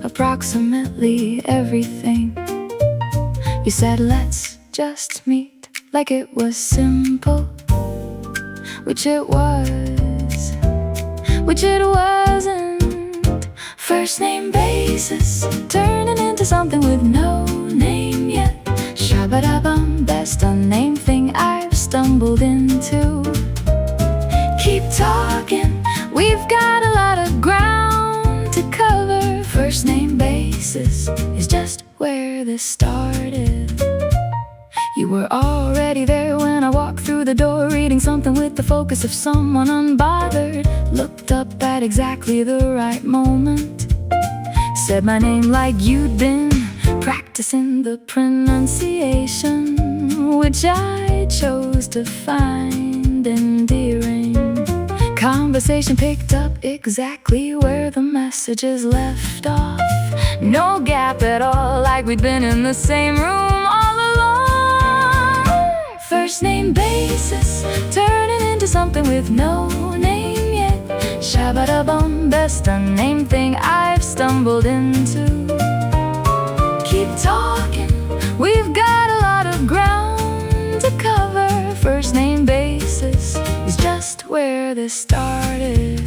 approximately everything. You said let's just meet, like it was simple, which it was. Which it wasn't. First name basis, turning into something with no name yet. Shabba-da-bum. Best unnamed thing I've stumbled into. Keep talking, we've got a lot of ground to cover. First name basis is just where this started. You were already there when I walked through the door, reading something with the focus of someone unbothered. Looked up at exactly the right moment. Said my name like you'd been practicing the pronunciation, which I chose to find endearing. Conversation picked up exactly where the messages left off. No gap at all, like we'd been in the same room all along. First name basis, turning into something with no name yet. Shabba-da-bum, best unnamed thing I've stumbled into. Keep talking, we've got a lot of ground to cover. First name basis is just where this started.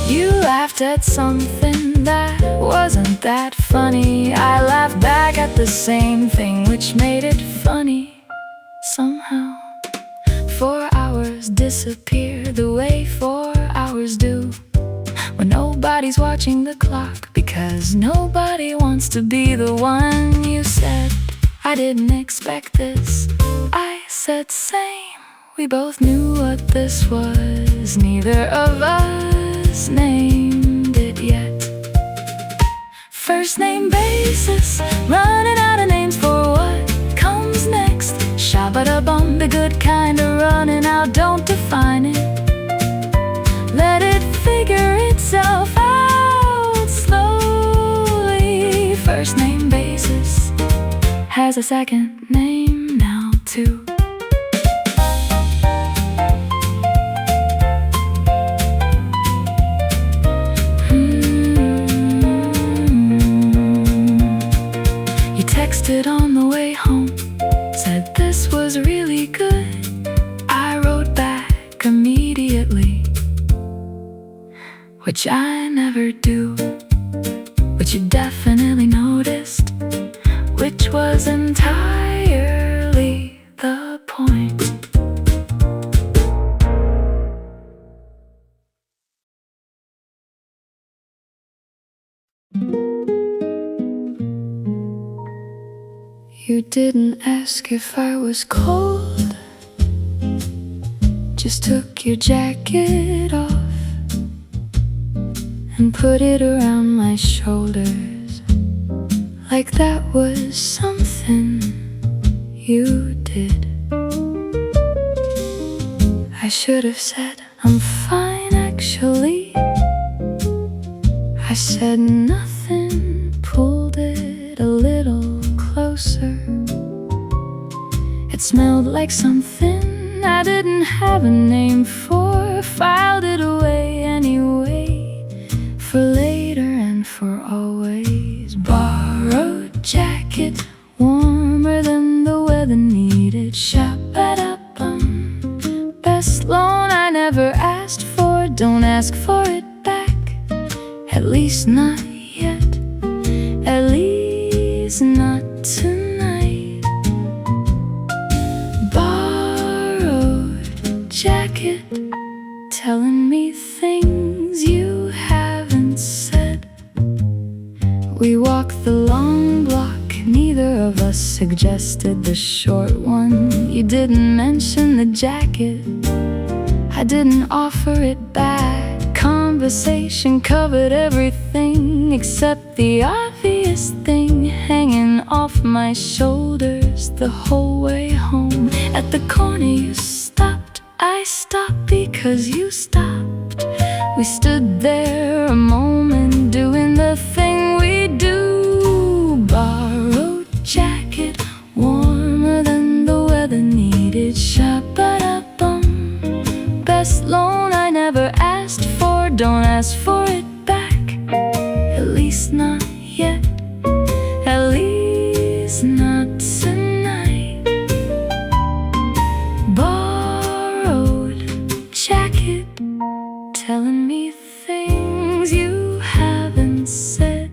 You laughed at something that wasn't that funny. I laughed back at the same thing, which made it funny somehow. 4 hours disappear the way 4 hours do when nobody's watching the clock, because nobody wants to be the one. You said, I didn't expect this. I said same. We both knew what this was. Neither of us named it yet. First name basis, running out of names for what comes next. Shabba-da-bum, the good kind of running out, don't define it. Let it figure itself out slowly. First name basis has a second name now too. You texted on the way home, said this was really good. I wrote back immediately, which I never do, which you definitely noticed, which was entirely the point. You didn't ask if I was cold, just took your jacket off and put it around my shoulders, like that was something you did. I should have said, I'm fine actually. I said nothing, pulled it a little closer. It smelled like something I didn't have a name for. Filed it away anyway, for later and for always. Borrowed jacket, warmer than the weather needed. Shabba-da-bum, best loan I never asked for. Don't ask for it back, at least not yet, at least not tonight. Borrowed jacket, telling me things you haven't said. We walked the long block, neither of us suggested the short one. You didn't mention the jacket, I didn't offer it back. Conversation covered everything except the obvious thing hanging off my shoulders the whole way home. At the corner you stopped, I stopped because you stopped. We stood there a moment doing the thing we do. Borrowed jacket, warmer than the weather needed. Shabba-da-bum, best loan I never asked for. Don't ask for it back, at least not yet, at least not tonight. Borrowed jacket, telling me things you haven't said.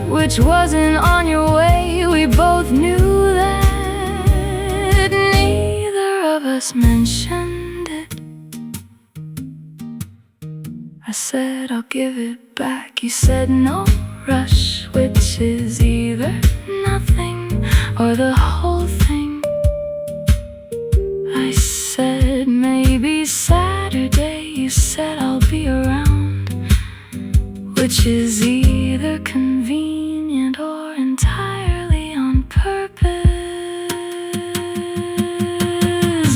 Which wasn't on your way. We both knew that. Neither of us mentioned it. I said I'll give it back. You said no rush, which which is either nothing or the whole thing. I said maybe Saturday, you said I'll be around, which is either convenient or entirely on purpose.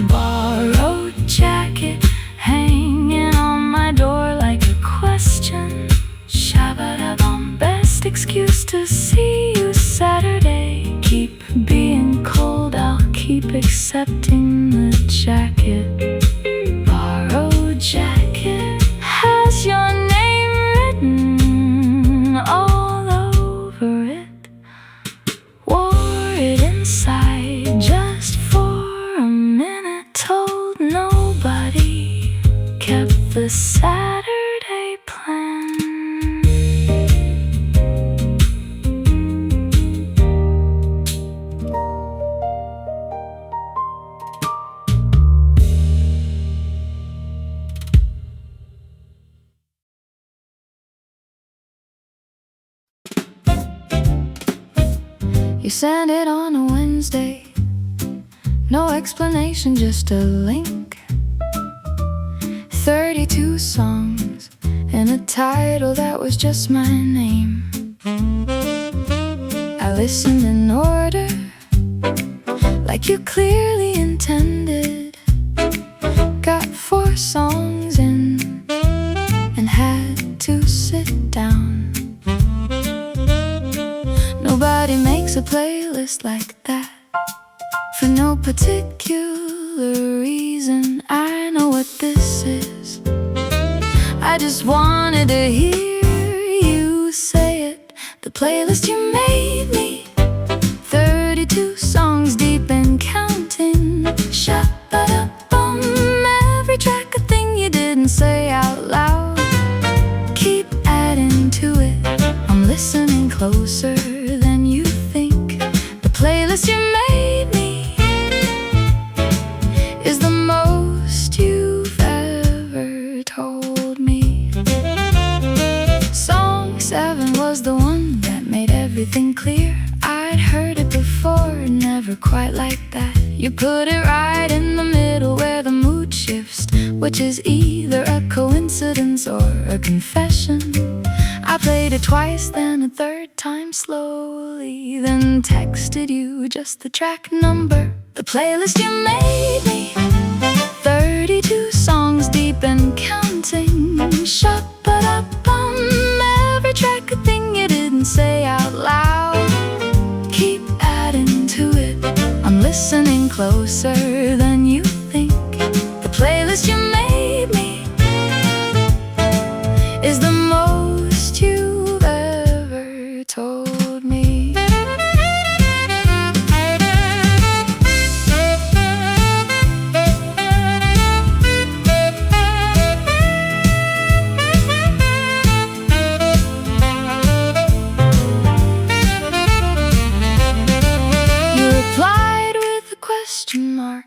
Borrowed jacket hanging on my door like a question. Shabba-dabum, best excuse to see you Saturday. Keep being cold, I'll keep accepting the jacket. Borrowed jacket has your name written all over it. Wore it inside just for a minute. Told nobody. Kept the Saturday plan. You sent it on a Wednesday. No explanation, just a link. 32 songs and a title that was just my name. I listened in order, like you clearly intended. Got 4 songs in and had to sit down. Nobody makes a playlist like that for no particular reason. I know what this is. I just wanted to hear you say it. The playlist you made me, 32 songs deep and counting. Shabba-dabum, every track a thing you didn't say out loud. Keep adding to it, I'm listening closer than you think. The playlist you made me is the most you've ever told me. Song 7 was the one that made everything clear. I'd heard it before, never quite like that. You put it right in the middle where the mood shifts, which is either a coincidence or a confession. I played it twice, then a third time slowly, then texted you just the track number. The playlist you made me, 32 songs deep and counting. Shabba-dabum, every track a thing you didn't say out loud. Keep adding to it, I'm listening closer than you think. The playlist you made me is the most you've ever told me. You replied with a question mark.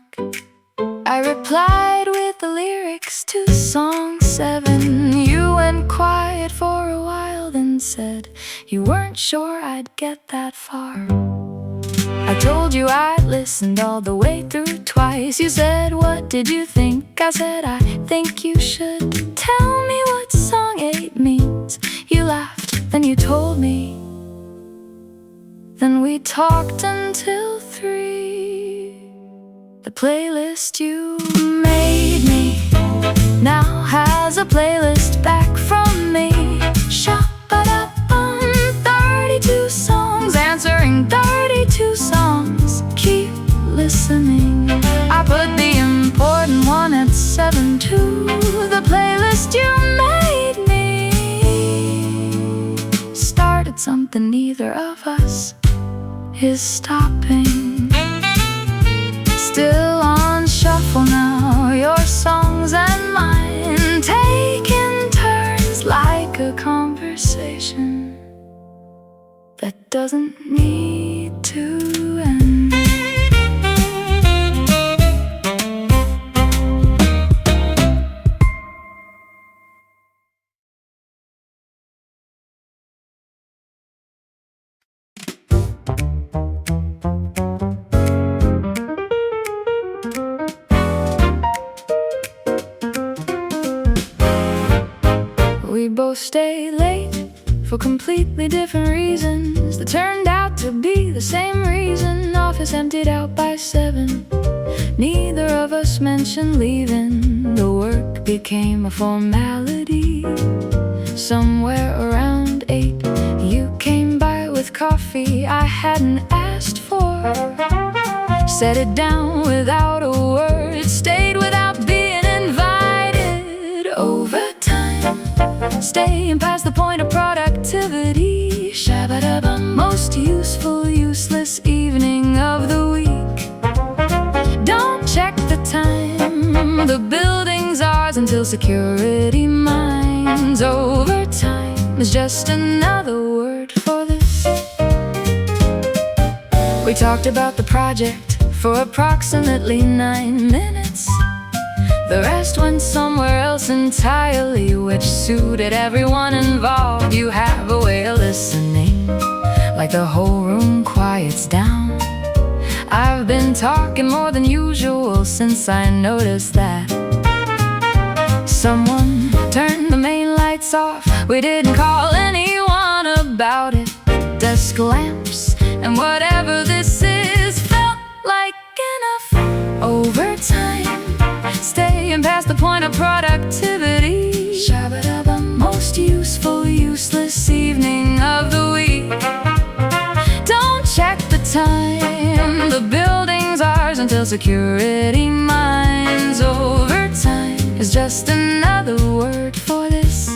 I replied with the lyrics to song 7. You went quiet for a while, then said you weren't sure I'd get that far. I told you I'd listened all the way through twice. You said, what did you think? I said, I think you should tell me what song 8 means. You laughed, then you told me. Then we talked until 3. The playlist you made me now has a playlist back from me. Shabba-dabum, 32 songs, answering 32 songs. Keep listening. I put the important one at 7 too. The playlist you made me started something neither of us is stopping. Still on shuffle now, your songs and mine, taking turns like a conversation that doesn't need to end. stay late for completely different reasons that turned out to be the same reason. Office emptied out by 7. Neither of us mentioned leaving. The work became a formality. Somewhere around 8, you came by with coffee I hadn't asked for. Set it down without a word, stayed without being invited. Overtime, staying past the point of productivity. Shabba-dabba, most useful, useless evening of the week. Don't check the time, the building's ours until security mines. Overtime is just another word for this. We talked about the project for approximately 9 minutes. The rest went somewhere else entirely, which suited everyone involved. You have a way of listening, like the whole room quiets down. I've been talking more than usual since I noticed that someone turned the main lights off. We didn't call anyone about it. Desk lamps and whatever this is felt like enough. Overtime, staying past the point of productivity. Shabba-dabba, most useful, useless evening of the week. Don't check the time, the building's ours until security mines. Overtime is just another word for this.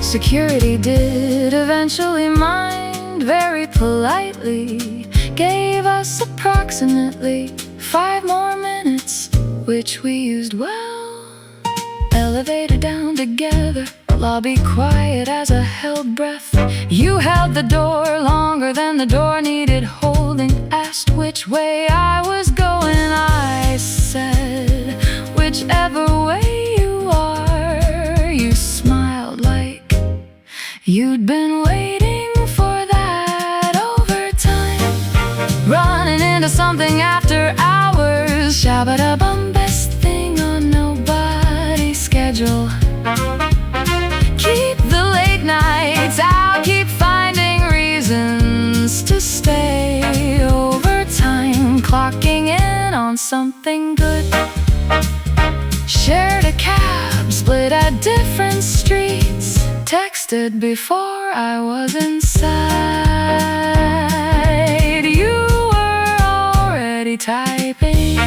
Security did eventually mind very politely. Gave us approximately 5 more minutes, which we used well. Elevator down together, lobby quiet as I held breath. You held the door longer than the door needed holding. Asked which way I was going, I said, whichever way you are. You smiled like you'd been waiting for that. Overtime, running into something after hours. Shabba-dabba, best thing on nobody's schedule. Keep the late nights out, keep finding reasons to stay. Overtime, clocking in on something good. Shared a cab, split at different streets. Texted before I was inside. You were already typing.